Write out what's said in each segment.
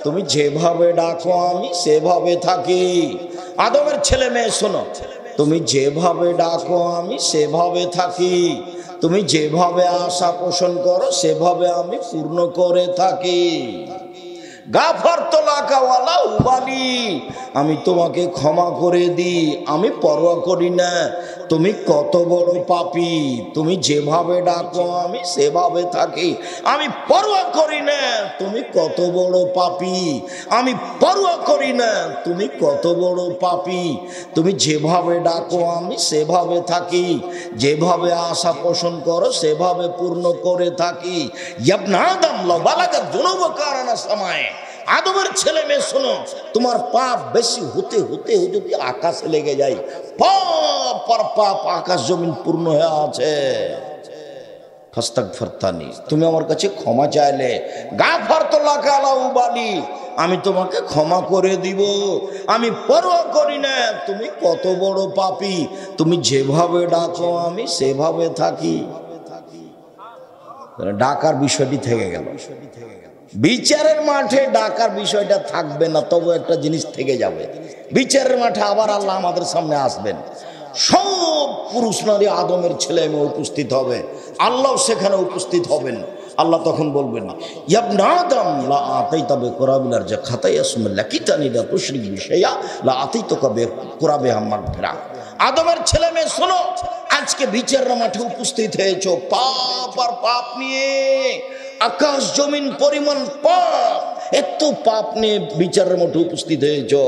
তুমি যেভাবে ডাকো আমি সেভাবে থাকি। আদমের ছেলে মেয়ে শোনো, তুমি যেভাবে ডাকো আমি সেভাবে থাকি, তুমি যেভাবে আশা পোষণ করো সেভাবে আমি পূর্ণ করে থাকি। গাফারতু লাকা ওয়ালা উবালি, আমি তোমাকে ক্ষমা করে দিই, আমি পরোয়া করি না তুমি কত বড় পাপী। তুমি যেভাবে ডাকো আমি সেভাবে থাকি, আমি পরোয়া করি না তুমি কত বড় পাপী, আমি পরোয়া করি না তুমি কত বড় পাপী। তুমি যেভাবে ডাকো আমি সেভাবে থাকি, যেভাবে আশা পোষণ করো সেভাবে পূর্ণ করে থাকি। ইবনে আদম লাউ বালাগাত যুনুবুকা আনা সামায়ে, আদমের ছেলে মেয়ে শোনো, তোমার পাপ বেশি হতে হতে যদি আকাশে লেগে যায়, পাপ পর পাপ আকাশ জমিন পূর্ণ হয়ে আছে। ফাস্তাগফিরতানি, তুমি আমার কাছে ক্ষমা চাইলে, গাফারতু লাকা ওয়ালা উবালি, আমি তোমাকে ক্ষমা করে দিব, আমি পরোয়া করি না তুমি কত বড় পাপী। তুমি যেভাবে ডাকো আমি সেভাবে থাকি। ডাকার বিষয়টি থেকে গেল। বিচারের মাঠে ডাকার বিষয়টা থাকবে না, তবু একটা জিনিস থেকে যাবে। বিচারের মাঠে আবার আল্লাহ আমাদের সামনে আসবেন, সব পুরুষ নারী আদমের ছেলে মেয়ে উপস্থিত হবে, আল্লাহ সেখানে উপস্থিত হবেন। আল্লাহ তখন বলবেন, ইবনে আদম লা আতাইতা বিকুরাবিল আরজি খাতায়া সুম্মা লাকিতানি লা তুশরিক বি শাইআ লা আতাইতুকা বিকুরাবিহা মাগফিরা। আদমের ছেলে মেয়ে শোনো, আজকে বিচারের মাঠে উপস্থিত হয়েছো পাপ আর পাপ নিয়ে, আকাশ জমিন পরিমাণ পাপ, এত পাপ নিয়ে বিচারের মাঠে উপস্থিত হয়েছো।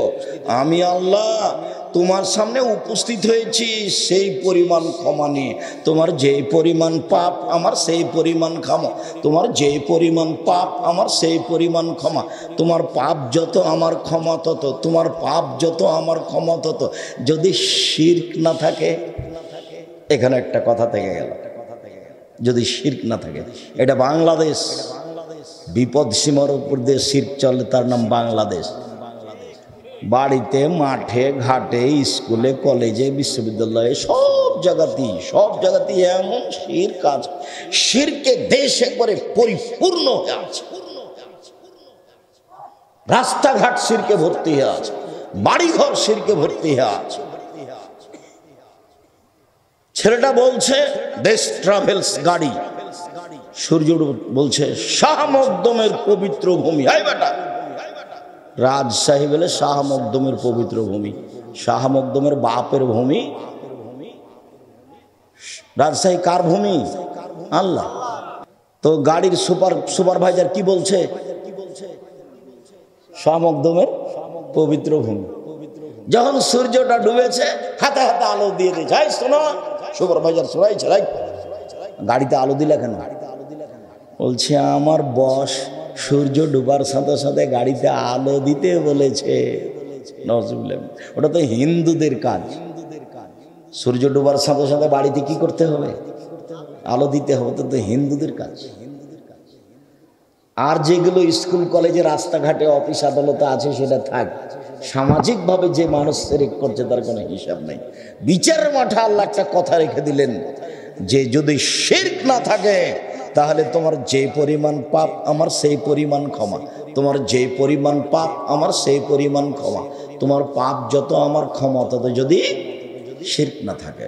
আমি আল্লাহ তোমার সামনে উপস্থিত হয়েছি সেই পরিমাণ ক্ষমা নিয়ে। তোমার যেই পরিমাণ পাপ আমার সেই পরিমাণ ক্ষমা, তোমার যেই পরিমাণ পাপ আমার সেই পরিমাণ ক্ষমা। তোমার পাপ যত আমার ক্ষমা তত, তোমার পাপ যত আমার ক্ষমা তত। যদি শিরক না থাকে, এখানে একটা কথা থেকে গেল, যদি শিরক না থাকে, এটা বাংলাদেশ, বিপদ সীমার উপর দিয়ে শিরক চলে, তার নাম বাংলাদেশ। বাড়িতে, মাঠে ঘাটে, স্কুলে, কলেজে, বিশ্ববিদ্যালয়ে, সব জায়গাতেই এমন শিরক আছে, শিরকে দেশ একবারে পরিপূর্ণ হয়ে আছে। রাস্তাঘাট শিরকে ভর্তি হয়ে আছে, বাড়িঘর শিরকে ভর্তি হয়ে আছে। ছেলেটা বলছে দেশ ট্রাভেলস গাড়ি, সূর্য বলছে শাহ মকদমের পবিত্র ভূমি। এই বেটা, রাজশাহী বলে শাহ মকদমের পবিত্র ভূমি, শাহ মকদমের বাপের ভূমি। রাজশাহী কার ভূমি? আল্লাহ। তো গাড়ির সুপারভাইজার কি বলছে? শাহ মকদমের পবিত্র ভূমি। যখন সূর্যটা ডুবেছে, হাতে হাতে আলো দিয়ে দিয়েছে। এই শোনো, সুপারভাইজার শোনাইছে, গাড়িতে আলো দিলে কেন? বলছে আমার বস সূর্য ডুবার সাথে সাথে গাড়িতে আলো দিতে বলেছে। ওটা তো হিন্দুদের কাজ, সূর্য ডুবার সাথে সাথে বাড়িতে কি করতে হবে? আলো দিতে হবে, তো হিন্দুদের কাজ। আর যেগুলো স্কুল কলেজে রাস্তাঘাটে অফিস আদালতে আছে সেটা থাক, সামাজিকভাবে যে মানুষ শিরক করছে তার কোনো হিসাব নেই। বিচারের মাঠে আল্লাহ একটা কথা রেখে দিলেন যে যদি শিরক না থাকে তাহলে তোমার যে পরিমাণ পাপ আমার সেই পরিমাণ ক্ষমা, তোমার যে পরিমাণ পাপ আমার সেই পরিমাণ ক্ষমা, তোমার পাপ যত আমার ক্ষমা তত, যদি শিরক না থাকে।